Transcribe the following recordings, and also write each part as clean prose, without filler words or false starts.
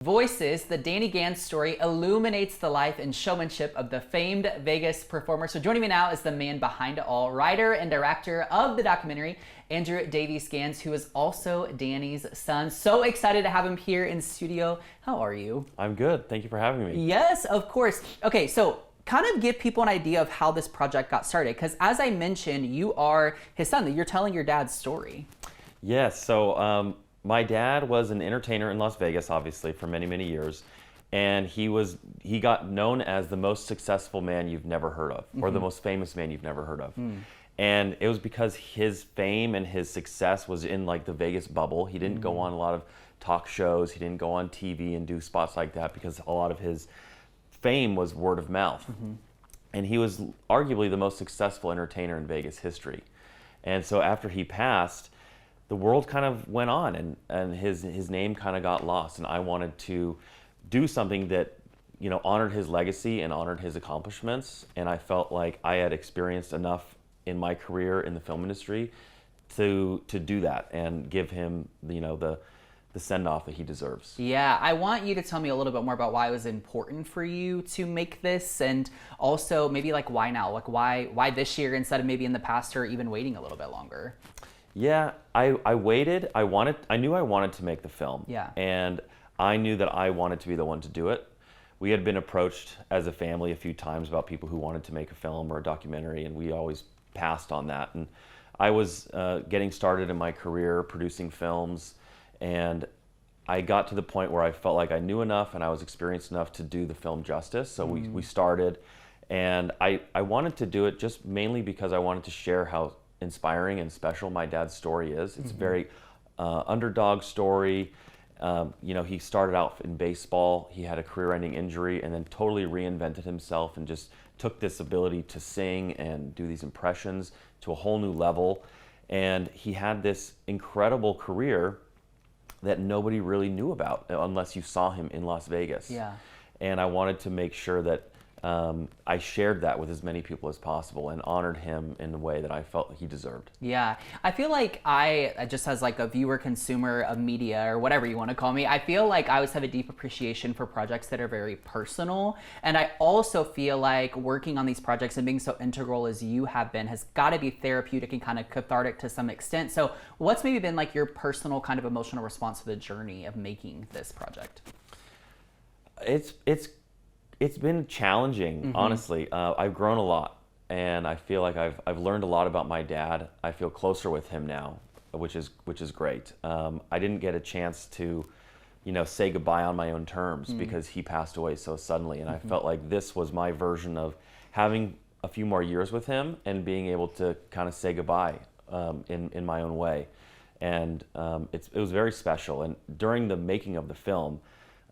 Voices, the Danny Gans story illuminates the life and showmanship of the famed Vegas performer. So joining me now is the man behind it all, writer and director of the documentary, Andrew Davies Gans, who is also Danny's son. So excited to have him here in studio. How are you? I'm good. Thank you for having me. Yes, of course. Okay, so kind of give people an idea of how this project got started, because as I mentioned, you are his son, that you're telling your dad's story. Yes, so my dad was an entertainer in Las Vegas, obviously, for many, many years. And he got known as the most successful man you've never heard of, or the most famous man you've never heard of. And it was because his fame and his success was in like the Vegas bubble. He didn't go on a lot of talk shows. He didn't go on TV and do spots like that because a lot of his fame was word of mouth. And he was arguably the most successful entertainer in Vegas history. And so after he passed, the world kind of went on, and his name kind of got lost. And I wanted to do something that, you know, honored his legacy and honored his accomplishments. And I felt like I had experienced enough in my career in the film industry to do that and give him, you know, the send-off that he deserves. Yeah, I want you to tell me a little bit more about why it was important for you to make this, and also maybe like why now, like why this year instead of maybe in the past, or even waiting a little bit longer. Yeah, I waited. I knew I wanted to make the film. Yeah. And I knew that I wanted to be the one to do it. We had been approached as a family a few times about people who wanted to make a film or a documentary, and we always passed on that. And I was getting started in my career producing films, and I got to the point where I felt like I knew enough and I was experienced enough to do the film justice. So we started, and I wanted to do it just mainly because I wanted to share how inspiring and special my dad's story is. It's a very underdog story. You know, he started out in baseball. He had a career-ending injury and then totally reinvented himself and just took this ability to sing and do these impressions to a whole new level. And he had this incredible career that nobody really knew about unless you saw him in Las Vegas. Yeah. And I wanted to make sure that I shared that with as many people as possible and honored him in the way that I felt he deserved. Yeah, I feel like I just as like a viewer, consumer of media, or whatever you want to call me, I feel like I always have a deep appreciation for projects that are very personal. And I also feel like working on these projects and being so integral as you have been has got to be therapeutic and kind of cathartic to some extent. So what's maybe been like your personal kind of emotional response to the journey of making this project? It's been challenging, honestly. I've grown a lot, and I feel like I've learned a lot about my dad. I feel closer with him now, which is great. I didn't get a chance to, you know, say goodbye on my own terms because he passed away so suddenly, and I felt like this was my version of having a few more years with him and being able to kind of say goodbye in my own way. And it was very special. And during the making of the film,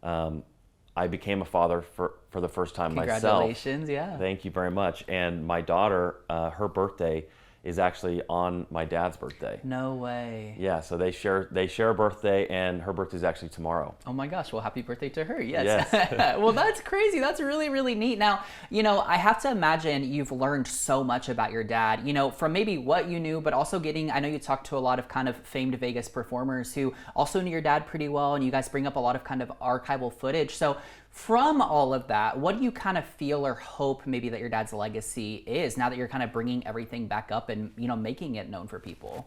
I became a father for the first time myself. Congratulations, yeah. Thank you very much. And my daughter, her birthday is actually on my dad's birthday. No way. Yeah, so they share a birthday, and her birthday is actually tomorrow. Oh my gosh, well, happy birthday to her, yes. Yes. Well, that's crazy. That's really, really neat. Now, you know, I have to imagine you've learned so much about your dad, you know, from maybe what you knew, but also I know you talked to a lot of kind of famed Vegas performers who also knew your dad pretty well, and you guys bring up a lot of kind of archival footage. So from all of that, what do you kind of feel or hope maybe that your dad's legacy is now that you're kind of bringing everything back up and, you know, making it known for people?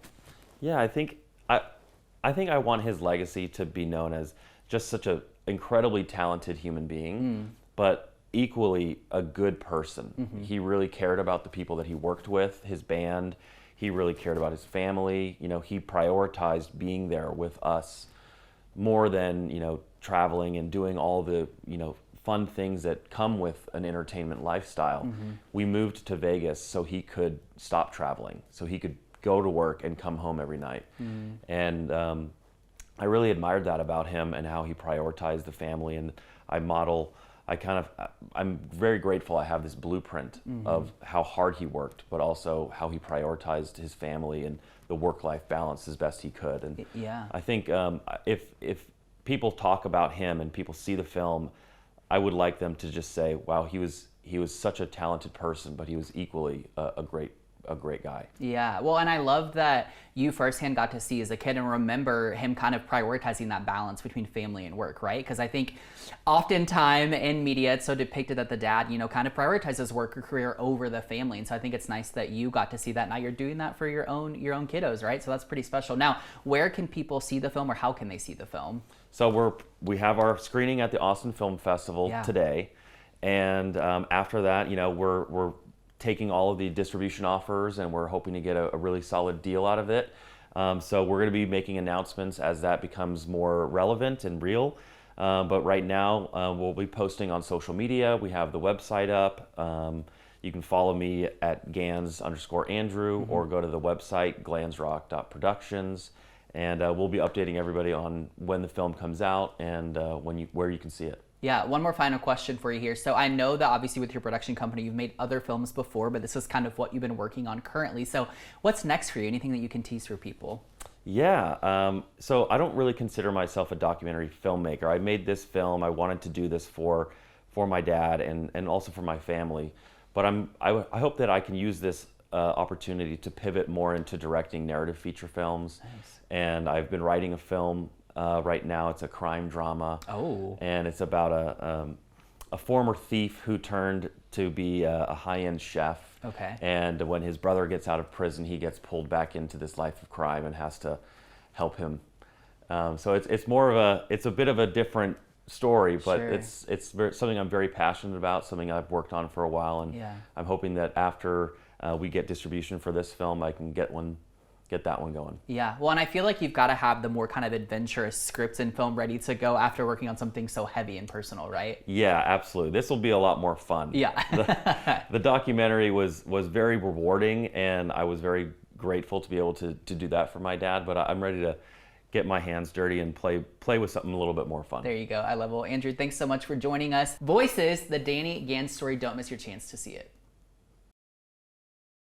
Yeah, I think I want his legacy to be known as just such an incredibly talented human being, but equally a good person. He really cared about the people that he worked with, his band. He really cared about his family. You know, he prioritized being there with us more than, you know, traveling and doing all the, you know, fun things that come with an entertainment lifestyle. We moved to Vegas so he could stop traveling, so he could go to work and come home every night. And I really admired that about him and how he prioritized the family. And I'm very grateful I have this blueprint of how hard he worked, but also how he prioritized his family and the work-life balance as best he could. And yeah, I think if people talk about him and people see the film, I would like them to just say, wow, he was such a talented person, but he was equally a great a great guy. Yeah, well, and I love that you firsthand got to see as a kid and remember him kind of prioritizing that balance between family and work, right? Because I think oftentimes in media it's so depicted that the dad, kind of prioritizes work or career over the family. And so I think it's nice that you got to see that. Now you're doing that for your own kiddos, right? So that's pretty special. Now, where can people see the film, or how can they see the film? So we have our screening at the Osmond Film Festival today, and after that, we're taking all of the distribution offers, and we're hoping to get a really solid deal out of it. So we're going to be making announcements as that becomes more relevant and real. But right now, we'll be posting on social media. We have the website up. You can follow me at Gans_Andrew, or go to the website glansrock.productions, and we'll be updating everybody on when the film comes out and where you can see it. Yeah, one more final question for you here. So I know that obviously with your production company, you've made other films before, but this is kind of what you've been working on currently. So what's next for you? Anything that you can tease for people? Yeah, so I don't really consider myself a documentary filmmaker. I made this film. I wanted to do this for my dad and also for my family. But I hope that I can use this opportunity to pivot more into directing narrative feature films. Nice. And I've been writing a film right now. It's a crime drama. Oh. And it's about a former thief who turned to be a high-end chef. Okay. And when his brother gets out of prison, he gets pulled back into this life of crime and has to help him. So it's a bit of a different story, but Sure. it's something I'm very passionate about, something I've worked on for a while, and I'm hoping that after we get distribution for this film, I can get that one going. Yeah, well, and I feel like you've got to have the more kind of adventurous scripts and film ready to go after working on something so heavy and personal, right? Yeah, absolutely. This will be a lot more fun. Yeah. The documentary was very rewarding, and I was very grateful to be able to do that for my dad, but I'm ready to get my hands dirty and play with something a little bit more fun. There you go. I love it. Well, Andrew, thanks so much for joining us. Voices, the Danny Gans Story. Don't miss your chance to see it.